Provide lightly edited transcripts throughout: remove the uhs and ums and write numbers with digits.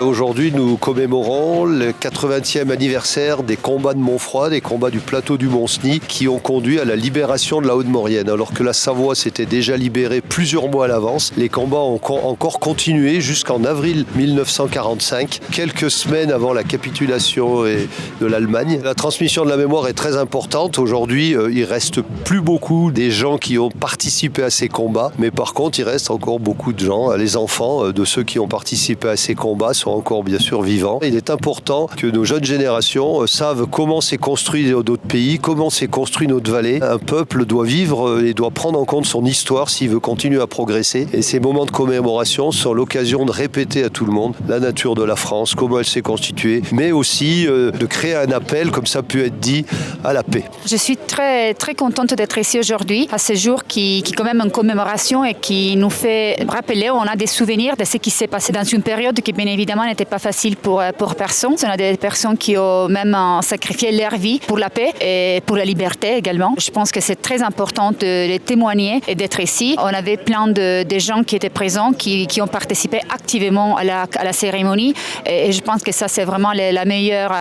Aujourd'hui, nous commémorons le 80e anniversaire des combats de Montfroid, des combats du plateau du Mont-Cenis, qui ont conduit à la libération de la Haute-Maurienne. Alors que la Savoie s'était déjà libérée plusieurs mois à l'avance, les combats ont encore continué jusqu'en avril 1945, quelques semaines avant la capitulation de l'Allemagne. La transmission de la mémoire est très importante. Aujourd'hui, il reste plus beaucoup des gens qui ont participé à ces combats, mais par contre, il reste encore beaucoup de gens. Les enfants de ceux qui ont participé à ces combats sont encore bien sûr vivants. Il est important que nos jeunes générations savent comment s'est construit d'autres pays, comment s'est construit notre vallée. Un peuple doit vivre et doit prendre en compte son histoire s'il veut continuer à progresser. Et ces moments de commémoration sont l'occasion de répéter à tout le monde la nature de la France, comment elle s'est constituée, mais aussi de créer un appel, comme ça peut être dit, à la paix. Je suis très, très contente d'être ici aujourd'hui, à ce jour qui est quand même une commémoration et qui nous fait rappeler, on a des souvenirs de ce qui s'est passé dans une période qui bien évidemment n'était pas facile pour personne. On a des personnes qui ont même sacrifié leur vie pour la paix et pour la liberté également. Je pense que c'est très important de les témoigner et d'être ici. On avait plein de gens qui étaient présents, qui ont participé activement à la cérémonie et je pense que ça c'est vraiment la meilleure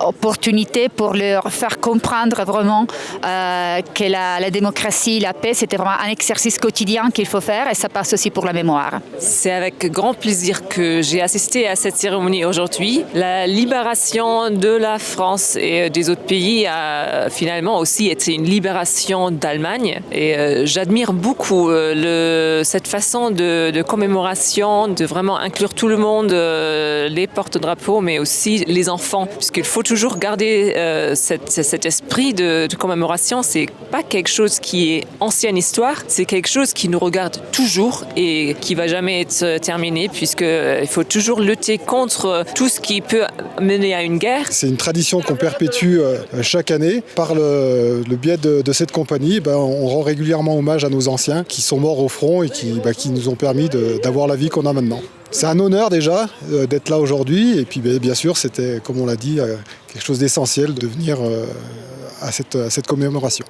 opportunité pour leur faire comprendre vraiment que la démocratie, la paix, c'était vraiment un exercice quotidien qu'il faut faire et ça passe aussi pour la mémoire. C'est avec grand plaisir que j'ai assisté à cette cérémonie aujourd'hui. La libération de la France et des autres pays a finalement aussi été une libération d'Allemagne et j'admire beaucoup cette façon de commémoration, de vraiment inclure tout le monde, les porte-drapeaux, mais aussi les enfants, puisqu'il faut toujours garder cet esprit de commémoration. C'est pas quelque chose qui est ancienne histoire, c'est quelque chose qui nous regarde toujours et qui va jamais être terminé, puisqu'il faut toujours lutter contre tout ce qui peut mener à une guerre. C'est une tradition qu'on perpétue chaque année. Par le biais de cette compagnie, on rend régulièrement hommage à nos anciens qui sont morts au front et qui nous ont permis d'avoir la vie qu'on a maintenant. C'est un honneur déjà d'être là aujourd'hui et puis bien sûr c'était, comme on l'a dit, quelque chose d'essentiel de venir à cette commémoration.